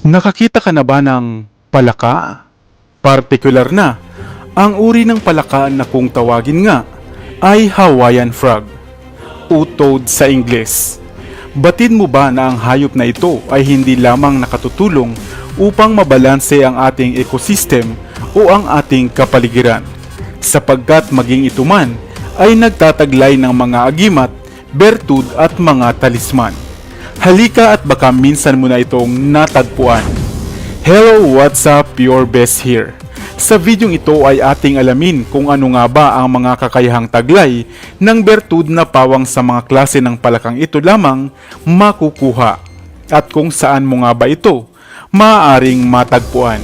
Nakakita ka na ba ng palaka? Partikular na, ang uri ng palaka na kung tawagin nga ay Hawaiian frog o toad sa Ingles. Batid mo ba na ang hayop na ito ay hindi lamang nakatutulong upang mabalanse ang ating ecosystem o ang ating kapaligiran, sapagkat maging ito man ay nagtataglay ng mga agimat, bertud at mga talisman. Halika at baka minsan mo na itong natagpuan. Hello, what's up? Your best here. Sa videong ito ay ating alamin kung ano nga ba ang mga kakayahang taglay ng bertud na pawang sa mga klase ng palakang ito lamang makukuha at kung saan mo nga ba ito maaaring matagpuan.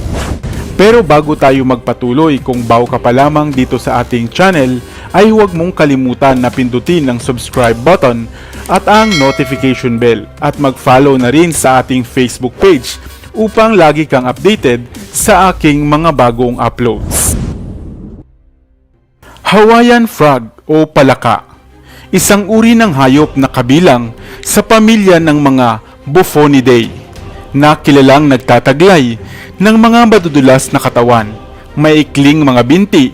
Pero bago tayo magpatuloy, kung bago ka pa lamang dito sa ating channel, ay huwag mong kalimutan na pindutin ang subscribe button at ang notification bell at mag-follow na rin sa ating Facebook page upang lagi kang updated sa aking mga bagong uploads. Hawaiian frog o palaka, isang uri ng hayop na kabilang sa pamilya ng mga Buffonidae na kilalang nagtataglay ng mga madudulas na katawan, maikling mga binti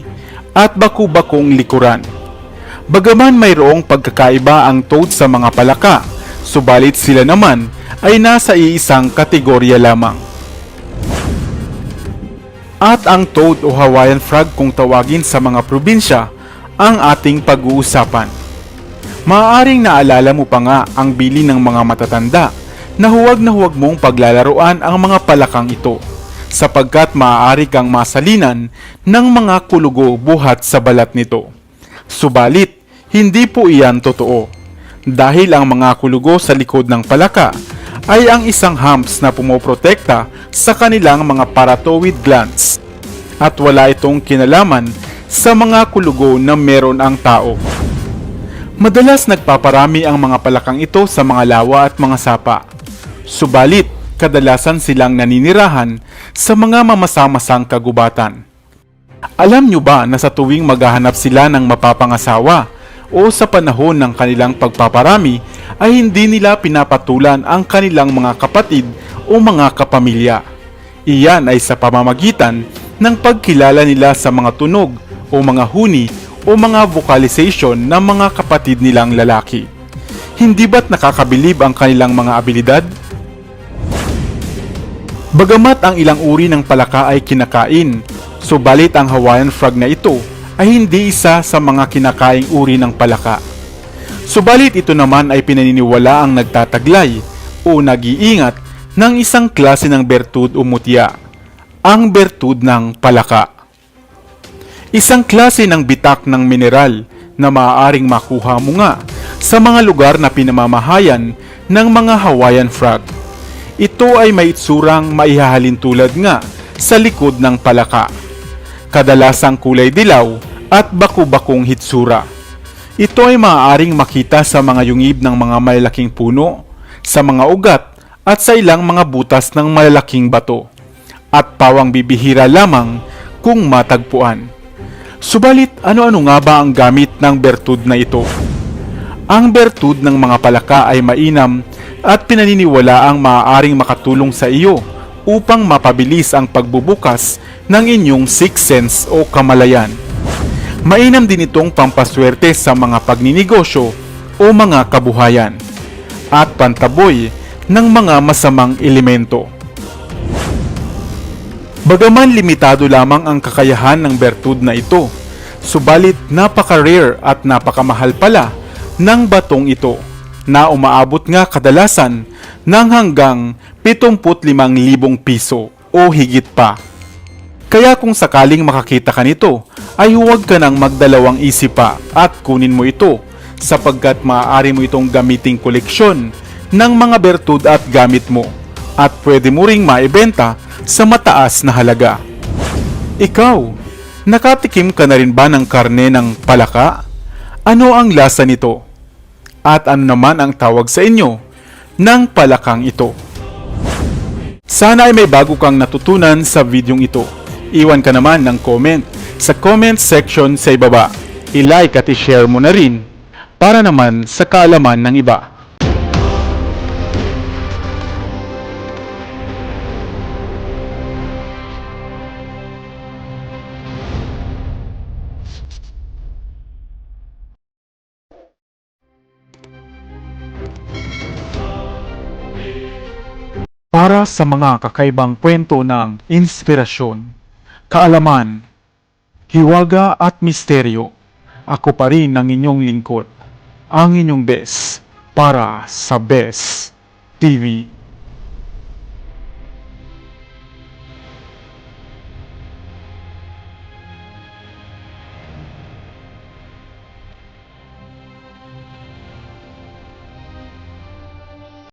at baku-bakong likuran. Bagaman mayroong pagkakaiba ang toad sa mga palaka, subalit sila naman ay nasa iisang kategorya lamang. At ang toad o Hawaiian frog kung tawagin sa mga probinsya ang ating pag-uusapan. Maaaring naalala mo pa nga ang bili ng mga matatanda na huwag mong paglalaruan ang mga palakang ito, sapagkat maaari kang masalinan ng mga kulugo buhat sa balat nito. Subalit, hindi po iyan totoo, dahil ang mga kulugo sa likod ng palaka ay ang isang humps na pumoprotekta sa kanilang mga parathyroid glands, at wala itong kinalaman sa mga kulugo na meron ang tao. Madalas nagpaparami ang mga palakang ito sa mga lawa at mga sapa, subalit kadalasan silang naninirahan sa mga mamasa-masang kagubatan. Alam nyo ba na sa tuwing maghahanap sila ng mapapangasawa o sa panahon ng kanilang pagpaparami ay hindi nila pinapatulan ang kanilang mga kapatid o mga kapamilya? Iyan ay sa pamamagitan ng pagkilala nila sa mga tunog o mga huni o mga vocalization ng mga kapatid nilang lalaki. Hindi ba't nakakabilib ang kanilang mga abilidad? Bagamat ang ilang uri ng palaka ay kinakain, subalit ang Hawaiian frog na ito ay hindi isa sa mga kinakaing uri ng palaka. Subalit ito naman ay pinaniniwala ang nagtataglay o nag-iingat ng isang klase ng bertud o mutya, ang bertud ng palaka. Isang klase ng bitak ng mineral na maaaring makuha mo nga sa mga lugar na pinamamahayan ng mga Hawaiian frog. Ito ay may itsurang maihahalin tulad nga sa likod ng palaka, kadalasang kulay dilaw at baku-bakong hitsura. Ito ay maaaring makita sa mga yungib ng mga malalaking puno, sa mga ugat at sa ilang mga butas ng malalaking bato, at pawang bibihira lamang kung matagpuan. Subalit ano-ano nga ba ang gamit ng bertud na ito? Ang bertud ng mga palaka ay mainam at pinaniniwalaang maaaring makatulong sa iyo upang mapabilis ang pagbubukas ng inyong sixth sense o kamalayan. Mainam din itong pampaswerte sa mga pagninegosyo o mga kabuhayan at pantaboy ng mga masamang elemento. Bagaman limitado lamang ang kakayahan ng bertud na ito, subalit napaka-rare at napakamahal pala ng batong ito, na umaabot nga kadalasan ng hanggang 75,000 piso o higit pa. Kaya kung sakaling makakita ka nito, ay huwag ka nang magdalawang isip pa at kunin mo ito, sapagkat maaari mo itong gamiting koleksyon ng mga bertud at gamit mo, at pwede mo ring maibenta sa mataas na halaga. Ikaw, nakatikim ka na rin ba ng karne ng palaka? Ano ang lasa nito? At ano naman ang tawag sa inyo ng palakang ito? Sana ay may bago kang natutunan sa videong ito. Iwan ka naman ng comment sa comment section sa ibaba. I-like at i-share mo na rin para naman sa kaalaman ng iba. Para sa mga kakaibang kwento ng inspirasyon, kaalaman, hiwaga at misteryo, ako pa rin ang inyong lingkod, ang inyong best para sa Best TV.